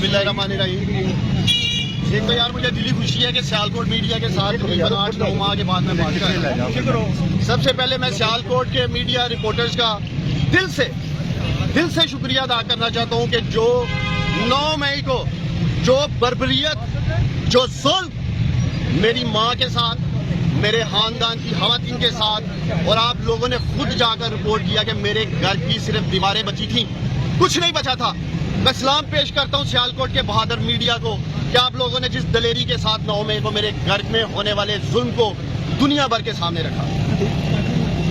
बिस्मिल्लाहिर्रहमानिर्रहीम। एक तो यार मुझे दिली खुशी है कि सियालकोट मीडिया के साथ तकरीबन 8-9 माह के बाद में बात कर रहा हूँ। सबसे पहले मैं सियालकोट के मीडिया रिपोर्टर्स का दिल से शुक्रिया अदा करना चाहता हूँ कि जो 9 मई को जो बर्बरियत, जो जुल्म मेरी माँ के साथ, मेरे खानदान की खवातीन के साथ, और आप लोगों ने खुद जाकर रिपोर्ट किया कि मेरे घर की सिर्फ दीवारें बची थी, कुछ नहीं बचा था। मैं सलाम पेश करता हूँ सियालकोट के बहादुर मीडिया को कि आप लोगों ने जिस दलेरी के साथ 9 मई को मेरे घर में होने वाले जुल्म को दुनिया भर के सामने रखा।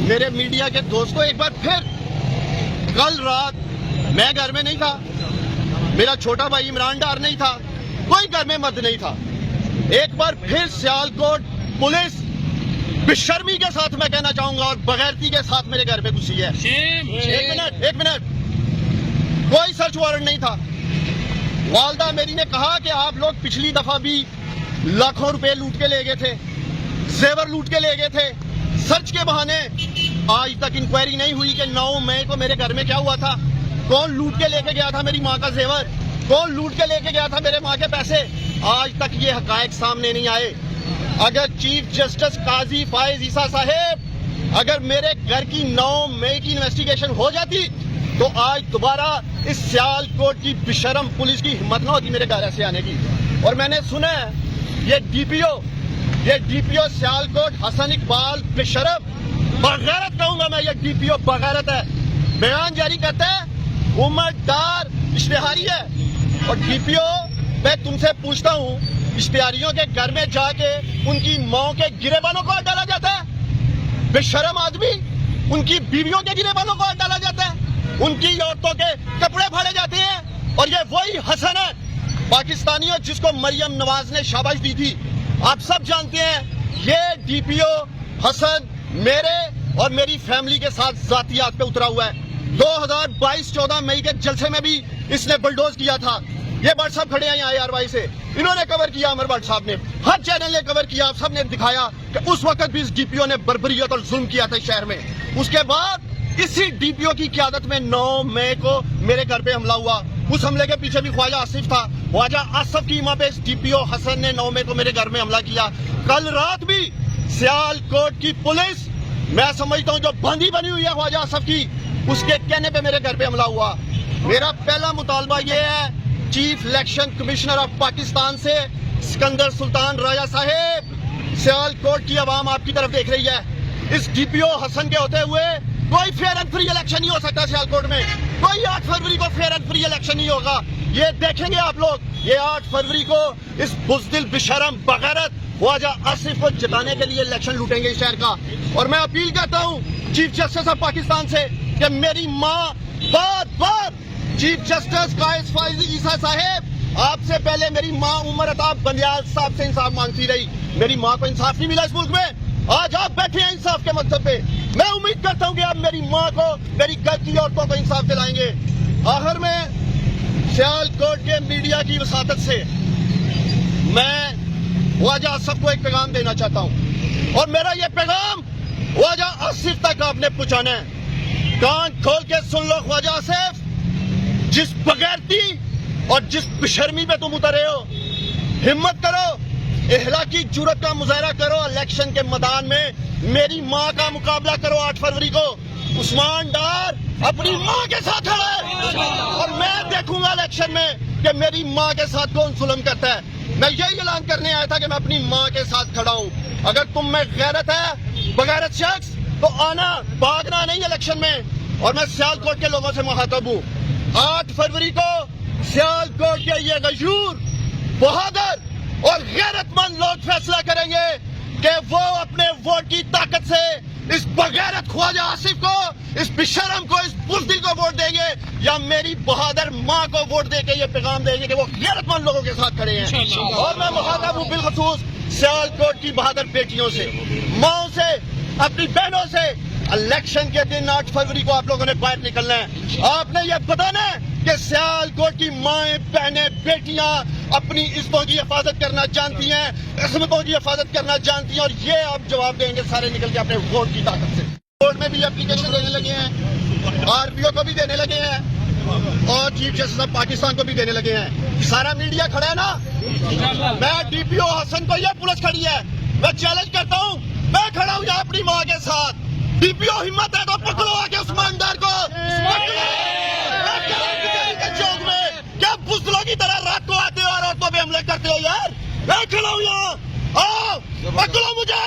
मेरे मीडिया के दोस्तों, एक बार फिर कल रात मैं घर में नहीं था, मेरा छोटा भाई इमरान डार नहीं था, कोई घर में मर्द नहीं था। एक बार फिर सियालकोट पुलिस बेशर्मी के साथ मैं कहना चाहूंगा और बगैरती के साथ मेरे घर में घुसी है। एक मिनट, कोई सर्च वारंट नहीं था। वालदा मेरी ने कहा कि आप लोग पिछली दफा भी लाखों रुपए लूट के ले गए थे, जेवर लूट के ले गए थे। सर्च के बहाने आज तक इंक्वायरी नहीं हुई कि 9 मई को मेरे घर में क्या हुआ था, कौन लूट के लेके गया था मेरी माँ का जेवर, कौन लूट के लेके गया था मेरे माँ के पैसे। आज तक ये हकायक सामने नहीं आए। अगर चीफ जस्टिस काजी फायज ईसा साहेब, अगर मेरे घर की 9 मई की इन्वेस्टिगेशन हो जाती तो आज दोबारा इस सियालकोट की बेशरम पुलिस की हिम्मत ना होती मेरे घर ऐसे आने की। और मैंने सुना है ये डीपीओ सियालकोट हसन इकबाल बेशरम, बगैरत कहूंगा मैं, ये डीपीओ बगैरत है। बयान जारी करता है उमर डार इश्तेहारी है। और डीपीओ, मैं तुमसे पूछता हूँ, इश्तेहारियों के घर में जाके उनकी माँ के गिरेबानों को डाला जाता है? बेशरम आदमी, उनकी बीवियों के गिरेबानों को डाला जाता है, उनकी औरतों के कपड़े फाड़े जाते हैं। और ये वही हसन है पाकिस्तानियों जिसको मरियम नवाज ने शाबाश दी थी। आप सब जानते हैं ये डीपीओ हसन मेरे और मेरी फैमिली के साथ जातियात पे उतरा हुआ है। 2022-14 मई के जलसे में भी इसने बुलडोज किया था। ये भट्ट साहब खड़े हैं यहाँ IRY से, इन्होंने कवर किया, अमर भट्ट साहब ने, हर चैनल ने कवर किया, आप सब ने दिखाया कि उस वक्त भी इस डीपीओ ने बर्बरियत और जुल्म किया था शहर में। उसके बाद इसी डीपीओ की क़यादत में 9 मई को मेरे घर पे हमला हुआ। उस हमले के पीछे भी ख्वाजा आसिफ था। ख्वाजा आसिफ की मां पे इस डीपीओ हसन ने 9 मई को मेरे घर में हमला किया। कल रात भी सियालकोट की पुलिस, मैं समझता हूँ जो बंदी बनी हुई है ख्वाजा आसिफ की, उसके कहने पे मेरे घर पे हमला हुआ। मेरा पहला मुतालबा ये है chief election commissioner of Pakistan से, सिकंदर सुल्तान राजा साहेब, सियालकोट की आवाम आपकी तरफ देख रही है। इस डीपीओ हसन के होते हुए कोई फेयर एंड फ्री इलेक्शन नहीं हो सकता सियालकोट में। कोई 8 फरवरी को फेयर एंड फ्री इलेक्शन नहीं होगा। ये देखेंगे आप लोग, ये 8 फरवरी को इस बुज़दिल बेशरम बगैरत ख्वाजा आसिफ को जिताने के लिए इलेक्शन लूटेंगे इस शहर का। और मैं अपील करता हूँ चीफ जस्टिस ऑफ पाकिस्तान से कि मेरी माँ बार चीफ जस्टिस कायस फायज ईसा साहेब, आपसे पहले मेरी माँ उमर अताब बंदियाल साहब से इंसाफ मांगती रही। मेरी माँ को इंसाफ नहीं मिला इस मुल्क में। आज आप बैठे हैं इंसाफ के मकसद पे। मैं उम्मीद करता हूं कि आप मेरी माँ को, मेरी घर की औरतों को इंसाफ दिलाएंगे। आखिर में सियालकोट के मीडिया की वसातत से मैं ख्वाजा आसिफ को एक पैगाम देना चाहता हूं, और मेरा ये पैगाम ख्वाजा आसिफ तक आपने पहुंचाना है। कान खोल के सुन लो ख्वाजा आसिफ, जिस बगैरती और जिस बेशर्मी पे तुम उतरे हो, हिम्मत करो, इखलाकी जुर्रत का मुजाहरा करो, इलेक्शन के मैदान में मेरी माँ का मुकाबला करो 8 फरवरी को। उस्मान डार अपनी माँ के साथ खड़ा है और मैं देखूंगा इलेक्शन में कि मेरी माँ के साथ कौन जुल्म करता है। मैं यही ऐलान करने आया था कि मैं अपनी माँ के साथ खड़ा हूँ। अगर तुम में गैरत है, बगैरत शख्स, तो आना, भागना नहीं इलेक्शन में। और मैं सियालकोट के लोगों से मुखातब हूँ, 8 फरवरी को सियालकोट के ये गयूर, बहादुर और गैरतमंद लोग फैसला करेंगे कि वो अपने वोट की ताकत से इस बगैरत ख्वाजा आसिफ को, इस बेशरम को, इस बुज़दिल को वोट देंगे, या मेरी बहादुर माँ को वोट देके ये पैगाम देंगे कि वो गैरतमंद लोगों के साथ खड़े हैं। और मैं मुखातब हूँ बिलखसूस सियालकोट की बहादुर बेटियों से, माओ से, अपनी बहनों से। इलेक्शन के दिन 8 फरवरी को आप लोगों ने बाहर निकलना है। आपने ये बताना है कि सियालकोट की माएं, बहनें, बेटियां अपनी इज्जतों की हिफाजत करना जानती हैं, इस्मतों की हिफाजत करना जानती हैं, और ये आप जवाब देंगे सारे निकल के अपने वोट की ताकत से। कोर्ट में भी एप्लीकेशन देने लगे हैं, RPO को भी देने लगे हैं। اور چیف جسٹس آف پاکستان کو بھی دینے لگے ہیں. سارا میڈیا کھڑا ہے نا. میں ڈی پی او حسن کو یہ پولیس کھڑی ہے, میں چیلنج کرتا ہوں, میں کھڑا ہوں یہاں اپنی ماں کے ساتھ. ڈی پی او ہمت ہے تو پکڑو آ کے عثمان ڈار کو. چوک میں کیا بزدلوں کی طرح رات کو آتے ہو اور عورتوں پہ حملے کرتے ہو یار. میں کھڑا ہوں یہاں, آؤ پکڑو مجھے,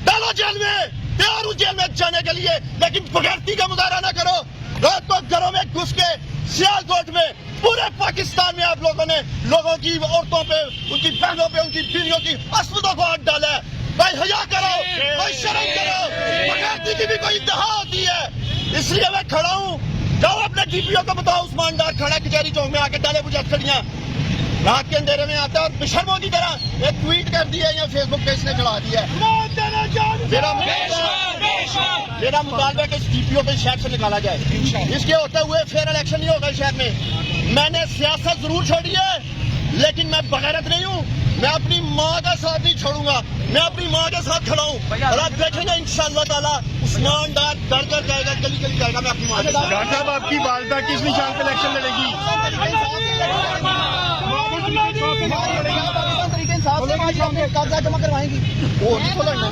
ڈالو جیل میں. تیار ہوں جیل میں جانے کے لیے, لیکن بغیرتی کا مظاہرہ نہ کرو. رات کو گھروں میں گھس کے سیالکوٹ میں پورے پاکستان میں آپ لوگوں نے لوگوں کی عورتوں پہ, ان کی بہنوں پہ, ان کی بیویوں کی عصمتوں کو ہاتھ ڈالا ہے. بھائی حیا کرو, کوئی شرم کرو. بغیرتی کی بھی کوئی انتہا ہوتی ہے. اس لیے میں کھڑا ہوں. جاؤ اپنے ڈی پی او کو بتاؤ عثمان ڈار کھڑا کچہری چوک میں آ کے ڈالے مجھے کھڑیاں. رات کے اندھیرے میں آتا ہے اور بشرموں کی طرح ایک ٹویٹ کر دیا یا فیس بک پہ اس نے چڑھا دیا ہے. میرا مطالبہ کہ اس ڈی پی او پہ شہر سے نکالا جائے. اس کے ہوتے ہوئے فیئر الیکشن نہیں ہوگا شہر میں. میں نے سیاست ضرور چھوڑی ہے, لیکن میں بغیرت نہیں ہوں. میں اپنی ماں کا ساتھ نہیں چھوڑوں گا. میں اپنی ماں کے ساتھ کھڑا ہوں اور آپ دیکھیں گے انشاءاللہ تعالیٰ عثمان ڈار ڈر کر جائے گا, گلی گلی جائے گا. میں اپنی ماں کے ساتھ. ڈاکٹر صاحب آپ کی والدہ کس نشان پہ الیکشن لڑے گی؟ قبضہ جمع کروائیں گی. وہ اس کو لڑنا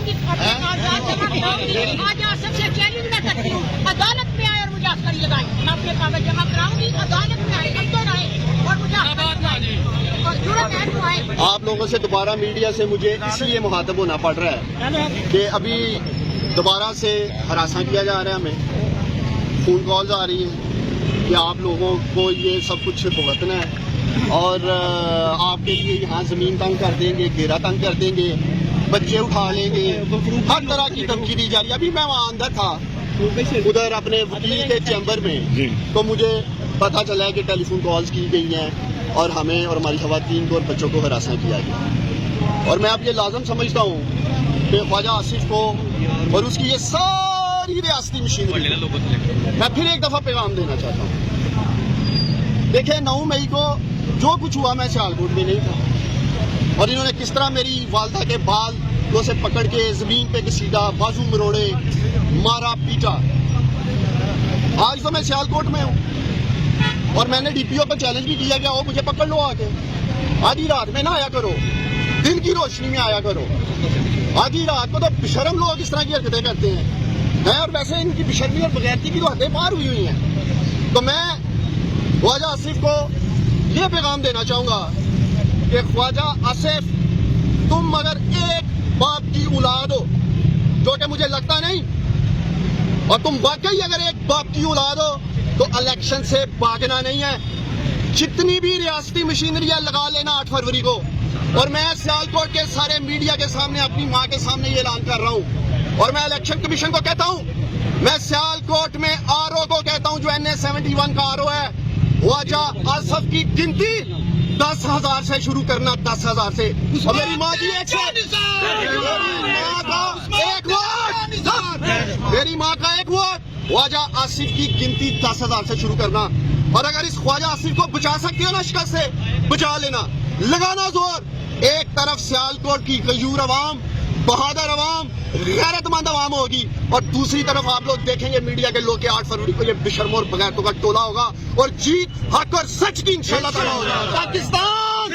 سب سے چیلنج میں کرتی ہوں, عدالت میں آئے اور مجھے عسکری لگائیں. میں اپنے کاغذ جمع کراؤں گی, عدالت میں آئے اندر آئے اور مجھے اور ضرورت ہے تو آئے. آپ لوگوں سے دوبارہ میڈیا سے مجھے اس لیے مخاطب ہونا پڑ رہا ہے کہ ابھی دوبارہ سے ہراساں کیا جا رہا ہے. ہمیں فون کالز آ رہی ہیں کہ آپ لوگوں کو یہ سب کچھ بھگتنا ہے اور آپ کے لیے یہاں زمین تنگ کر دیں گے, گھیرا تنگ کر دیں گے, بچے اٹھا لیں گے, ہر طرح کی دھمکی دی جا رہی ہے. ابھی میں وہاں اندر تھا ادھر اپنے وکیل کے چیمبر میں, تو مجھے پتہ چلا ہے کہ ٹیلی فون کالز کی گئی ہیں اور ہمیں اور ہماری خواتین کو اور بچوں کو ہراساں کیا گیا. اور میں اب یہ لازم سمجھتا ہوں کہ خواجہ آصف کو اور اس کی یہ ساری ریاستی مشینری, میں پھر ایک دفعہ پیغام دینا چاہتا ہوں. دیکھیں 9 مئی کو جو کچھ ہوا میں سیالکوٹ میں نہیں تھا, اور انہوں نے کس طرح میری والدہ کے بال کو سے پکڑ کے زمین پہ گھسیٹا, بازو مروڑے, مارا پیٹا. آج تو میں سیالکوٹ میں ہوں اور میں نے ڈی پی او کو چیلنج بھی کیا کہ وہ مجھے پکڑ لو آ کے. آدھی رات میں نہ آیا کرو, دن کی روشنی میں آیا کرو. آدھی رات کو تو بشرم لوگ اس طرح کی حرکتیں کرتے ہیں, اور ویسے ان کی بشرمی اور بغیرتی کی تو حدیں پار ہوئی ہیں. تو میں خواجہ آصف کو یہ پیغام دینا چاہوں گا کہ خواجہ آصف, تم اگر ایک باپ کی اولاد ہو, جو کہ مجھے لگتا نہیں, اور تم واقعی اگر ایک باپ کی اولاد ہو تو الیکشن سے بھاگنا نہیں ہے. جتنی بھی ریاستی مشینریاں لگا لینا 8 فروری کو. اور میں سیالکوٹ کے سارے میڈیا کے سامنے اپنی ماں کے سامنے یہ اعلان کر رہا ہوں, اور میں الیکشن کمیشن کو کہتا ہوں, میں سیالکوٹ میں آر او کو کہتا ہوں جو NA71 کا آر او ہے, خواجہ آصف کی گنتی 10,000 سے شروع کرنا, 10,000 سے. اور میری ماں کی ایک میری ماں کا ایک ووٹ, خواجہ آصف کی گنتی 10,000 سے شروع کرنا. اور اگر اس خواجہ آصف کو بچا سکتے ہو نا شکست سے, بچا لینا, لگانا زور. ایک طرف سیالکوٹ کی غیور عوام, بہادر عوام, غیرت مند عوام ہوگی, اور دوسری طرف آپ لوگ دیکھیں گے میڈیا کے لوگ کہ 8 فروری کو یہ بشرم اور بغیرتوں کا ٹولہ ہوگا, اور جیت حق اور سچ کی انشاءاللہ تعالیٰ ہوگا. پاکستان